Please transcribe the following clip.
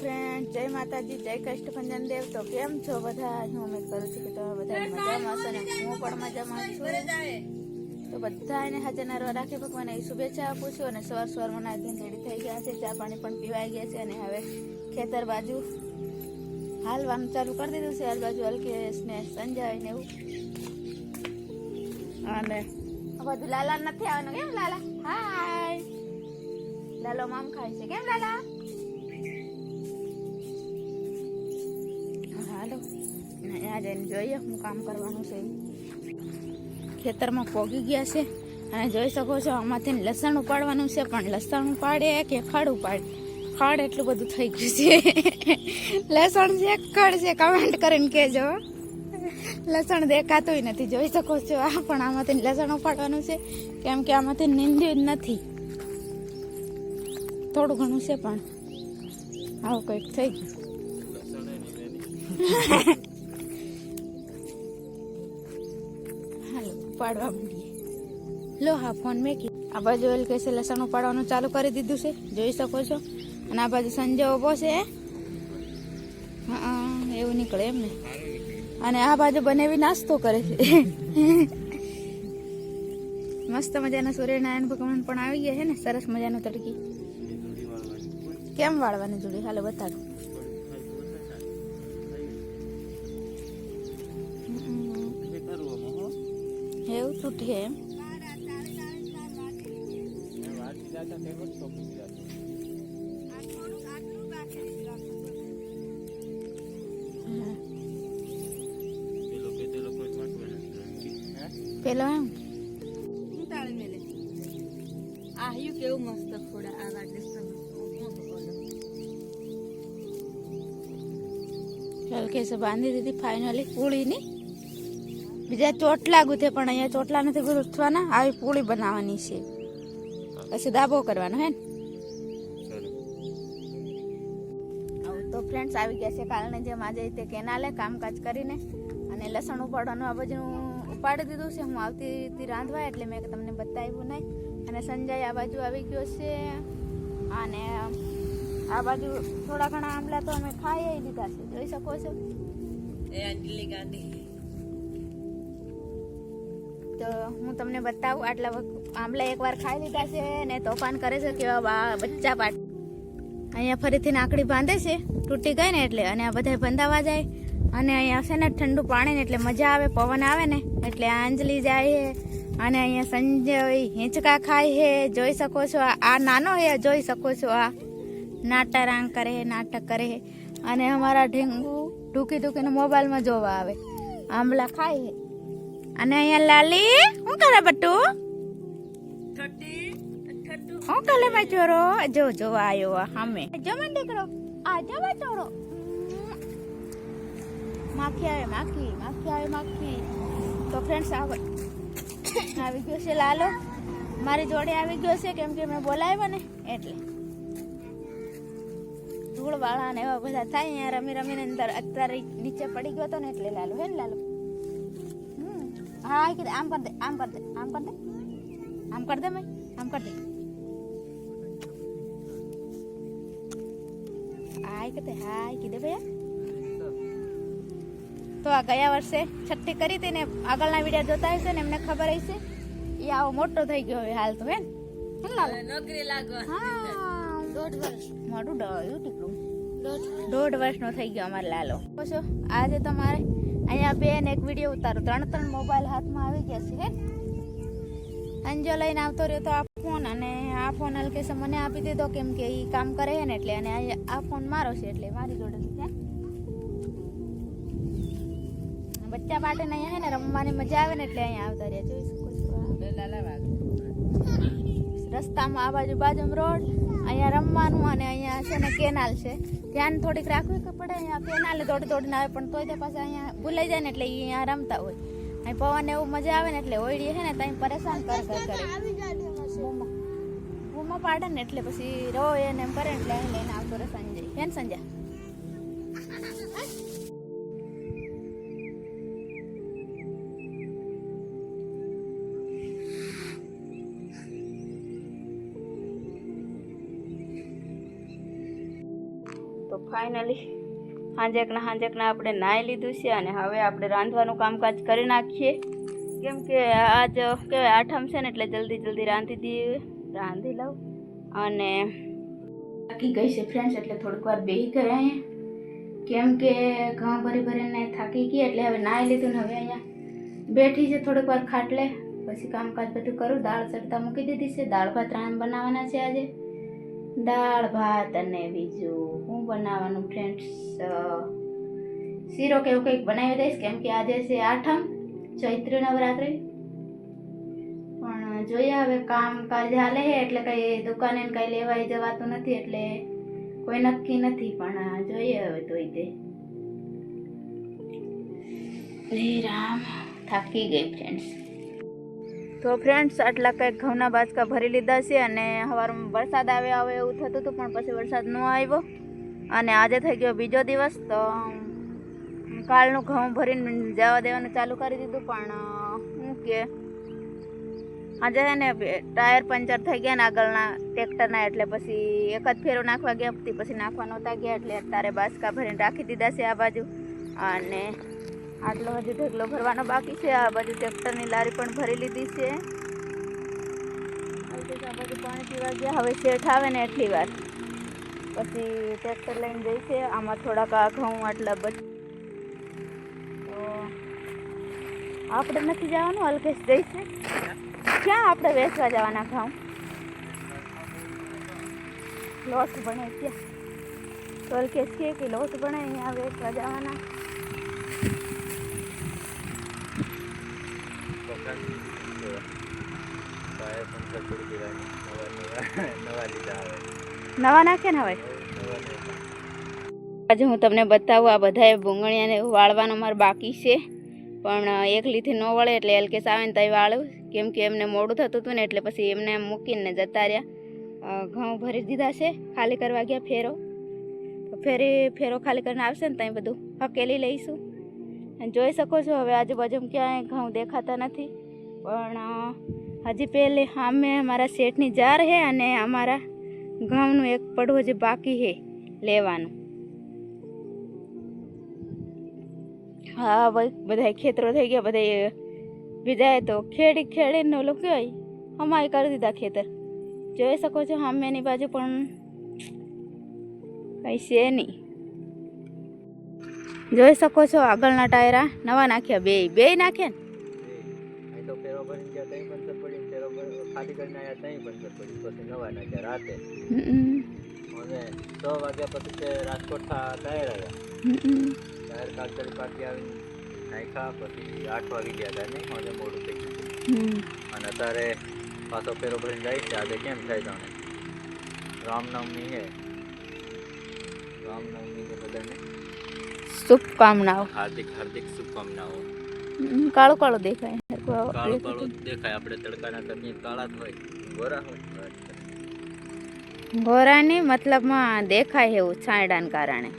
Friend, જય માતાજી, જય કષ્ટભંજન દેવ. તો કેમ છો બધા? હું ઉમેદ કરું છું કે તમે બધા મજામાં હશો ને હું પણ મજામાં છું. તો બધાને હાજર નારવા રાખી ભગવાન એ શુભેચ્છા આપું છું. અને સવારમાં નાખીને રેડી થઈ ગયા છે, ચા પાણી પણ પીવાઈ ગયા છે. અને હવે ખેતર બાજુ હાલવાનું ચાલુ કરી દીધું છે. હાલ બાજુ અલ્કેશ ને સંજય ને એવું. અને બધું લાલા નથી આવવાનું. કેમ લાલા? હાય લાલો મામ ખાય છે. કેમ લાલા? હાલો આજે જોઈએ હું કામ કરવાનું છે. ખેતરમાં પોગી ગયા છે અને જોઈ શકો છો આમાંથી લસણ ઉપાડવાનું છે. પણ લસણ ઉપાડે કે ખડ ઉપાડે? ખડ એટલું બધું થઈ ગયું છે. લસણ છે ખડ છે? કમેન્ટ કરીને કહેજો. લસણ દેખાતું નથી, જોઈ શકો છો. પણ આમાંથી લસણ ઉપાડવાનું છે કેમ કે આમાંથી નીંદ્યું જ નથી. થોડું ઘણું છે પણ આવું કંઈક થઈ ગયું. હાલો ઉપાડવા માંડીએ. લો હા ફોન મેકી. આ બાજુ એલ કે છે લસણ ઉપાડવાનું ચાલુ કરી દીધું છે, જોઈ શકો છો. અને આ બાજુ સંજય ઉભો છે. હા એવું નીકળે એમ ને. અને આ બાજુ બનેવી નાસ્તો કરે છે. મસ્ત મજાના સૂર્યનારાયણ ભગવાન પણ આવી ગયા છે ને, સરસ મજાનું તડકી. કેમ વાળવાની જોડી? હાલો બતાડો. એવું તૂટે એમ? પેલો એમ આહ્યું કેવું મસ્ત ખોડા આ રાજસ્થાન કેસે બાંધી દીધી ફાઇનલી પૂળી ની. બીજા ચોટલા ગુથે પણ અહીંયા ચોટલા નથી ગુથવાના. આવી પૂળી બનાવવાની છે, પછી દાબો કરવાનો હે ને. તો ફ્રેન્ડ્સ આવી ગયા છે કાલને જેમ આજે તે કેનાલે કામકાજ કરીને અને લસણ ઉપાડવાનું આ બાજુ ઉપાડી દીધું છે. હું આવતી હતી રાંધવા એટલે મેં તમને બતાવ્યું નહીં. અને સંજય આ બાજુ આવી ગયો છે. અને આ બાજુ થોડા ઘણા આંબલા તો અમે ખાઈ લીધા છે, જોઈ શકો છો. તો હું તમને બતાવું. આટલા આંબલા એકવાર ખાઈ લીધા છે ને તોફાન કરે છે કેવા બચ્ચા પાટ. અહીંયા ફરીથી નાકડી બાંધે છે, તૂટી ગઈ ને એટલે. અને આ બધા બંધાવા જાય. અને અહીંયા છે ને ઠંડુ પાણી ને એટલે મજા આવે, પવન આવે ને એટલે આંજલી જાય. અને અહીંયા સંજય હિંચકા ખાય છે, જોઈ શકો છો. આ નાનો હે, જોઈ શકો છો. આ નાટારાંગ કરે, નાટક કરે. અને અમારા ઢીંગુ ઢૂકી ઢૂકીને મોબાઈલમાં જોવા આવે, આંબલા ખાય છે. અને અહીંયા લાલી શું કરે બટુ? શું કરે માં ચોરો? જો જોવા આવ્યો સામે. જો મને દીકરો, આ જો ચોરો. માખી આવે, માખી માખી આવે, માખી. તો ફ્રેન્ડ્સ આવી ગયો છે લાલો, મારી જોડે આવી ગયો છે કેમ કે મેં બોલાવ્યો ને એટલે. ધૂળ વાળા ને એવા બધા થાય. અહીંયા રમી રમીને અંદર અત્યારે નીચે પડી ગયો હતો ને એટલે લાલો હે ને લાલો. હા કીધે આમ કર દે, આમ કર દે, આમ કર દે, આમ કર દે મેં, આમ કર દે. હાય કીધે, હાય કીધે ભૈયા. તો આ ગયા વર્ષે છઠ્ઠી કરી હતી ને, આગળના વિડીયો જોતા હશે ને એમને ખબર હશે. એ આવો મોટો થઈ ગયો હવે હાલ તો હે ને. નોકરી લાગવા. હા 1.5 વર્ષ મોટું ડળ્યું ટીકડું. 1.5 વર્ષનો થઈ ગયો અમારે લાલો. છો આજે તમારે અહીંયા બેન એક વિડીયો ઉતારો. 3 મોબાઈલ હાથમાં આવી ગયા છે હે. અંજો લઈને આવતો રહ્યો તો આ ફોન. અને આ ફોન હલકેશે મને આપી દીધો કેમ કે એ કામ કરે છે ને એટલે. અને આ ફોન મારો છે એટલે મારી જોડે છે. બચ્ચા માટે અહીંયા હે ને રમવાની મજા આવે ને એટલે અહીંયા આવતા રહ્યા, જોઈ શકો છો. રસ્તામાં આ બાજુ બાજુમાં રોડ, અહીંયા રમવાનું. અને અહીંયા છે ને કેનાલ છે, ધ્યાન થોડીક રાખવું પડે. અહીંયા કેનાલે દોડી દોડીને આવે પણ તોય તે પાસે અહીંયા ભૂલાઈ જાય ને એટલે અહીંયા રમતા હોય. અહીં પવન એવું મજા આવે ને એટલે ઓયડી છે ને ત્યાં પરેશાન કરે. બૂમો પાડે ને એટલે પછી રો એને એમ કરે એટલે અહીં લઈને આવતો રહે સંજય. હે ને સંજય? તો તો ફાઇનલી હાંજેકના આપણે નાહી લીધું છે અને હવે આપણે રાંધવાનું કામકાજ કરી નાખીએ, કેમ કે આજ કહેવાય આઠમ છે ને એટલે જલ્દી રાંધી લઉં. અને થાકી ગઈ છે ફ્રેન્ડ્સ, એટલે થોડીક વાર બેસી ગયા અહીંયા, કેમ કે ઘઉં ભરીને થાકી ગઈ. એટલે હવે નાહી લીધું ને હવે અહીંયા બેઠી છે થોડીક વાર ખાટલે, પછી કામકાજ બધું કરું. દાળ ચડતા મૂકી દીધી છે. દાળ ભાત બનાવવાના છે આજે. દાળ ભાત અને બીજું હું બનાવવાનું ફ્રેન્ડ્સ, શીરો કે એવું કંઈક બનાવી દઈશ, કેમ કે આજે છે આઠમ, ચૈત્રી નવરાત્રી. પણ જોઈએ હવે કામકાજ હાલે છે એટલે કંઈ દુકાને કંઈ લેવાય જવાતું નથી, એટલે કોઈ નક્કી નથી. પણ જોઈએ હવે તોય તે રામ થાકી ગઈ ફ્રેન્ડ્સ. તો ફ્રેન્ડ્સ આટલા કંઈક ઘઉંના બાચકા ભરી લીધા છે અને સવારમાં વરસાદ આવે એવું થતું હતું, પણ પછી વરસાદ ન આવ્યો. અને આજે થઈ ગયો બીજો દિવસ, તો કાલનું ઘઉં ભરીને જવા દેવાનું ચાલુ કરી દીધું. પણ શું કે આજે છે ને ટાયર પંચર થઈ ગયા ને આગળના ટ્રેક્ટરના, એટલે પછી એક જ ફેરો નાખવા ગયા, પછી નાખવા નહોતા ગયા, એટલે અત્યારે બાચકા ભરીને રાખી દીધા છે આ બાજુ. અને આટલો હજી ઢગલો ભરવાનો બાકી છે. આ બાજુ ટ્રેક્ટરની લારી પણ ભરી લીધી છે. આ બાજુ પાણી પીવા ગયા. હવે શેઠ આવે ને એટલી વાર પછી ટ્રેક્ટર લઈને જઈશે. આમાં થોડાક આ ઘઉં આટલા તો આપણે નથી જવાનું, અલ્કેશ જઈશે. ક્યાં આપણે વેચવા જવાના ઘઉં? લોટ બને ત્યાં તો અલ્કેશ કે લોટ બને અહીંયા વેચવા જવાના. નવા નાખે ને હવે આજે હું તમને બતાવું. આ બધાએ ભૂંગળિયાને વાળવાનું મારે બાકી છે, પણ એકલીથી ન વળે એટલે એલકેસ આવે ને તો વાળું, કેમ કે એમને મોડું થતું હતું ને એટલે પછી એમને મૂકીને જતા રહ્યા. ઘઉં ભરી દીધા છે, ખાલી કરવા ગયા ફેરો. તો ફેરો ખાલી કરીને આવશે ને ત્યાં બધું હકેલી લઈશું. અને જોઈ શકો છો હવે આજુબાજુમાં ક્યાંય ઘઉં દેખાતા નથી, પણ હજી પહેલે સામે અમારા શેઠની જાર છે અને અમારા ઘઉંનું એક પડવું હજી બાકી છે લેવાનું. હા ભાઈ બધા ખેતરો થઈ ગયા, બધા બીજાએ તો ખેડીને ઓલું કહેવાય અમારે કરી દીધા ખેતર. જોઈ શકો છો સામેની બાજુ પણ કંઈ છે નહીં. જોઈ શકો છો આગળના ટાયરા નવા નાખ્યા, બે નાખ્યા ને ખાલી કરીને આવ્યા ત્યાં પંચર પડી, પછી નવા નાખ્યા રાતે. અને 6 વાગ્યા પછી રાજકોટ ટાયર આવ્યા. ટાયર કાગળ પાકી આવીને નાખ્યા, પછી 8 વાગી ગયા હતા નહીં, હવે મોડું થઈ ગયું. અને અત્યારે પાછો ફેરો ભરીને જાય છે. આજે કેમ થાય જાણે રામનવમી છે, રામનવમી ને બધાને શુભકામનાઓ, હાર્દિક શુભકામનાઓ. કાળું દેખાય, કાળું દેખાય. આપણે તડકાના કરતા કાળા જ હોય, ગોરા હોય. ગોરાની મતલબમાં દેખાય એવું છાંયડાને કારણે.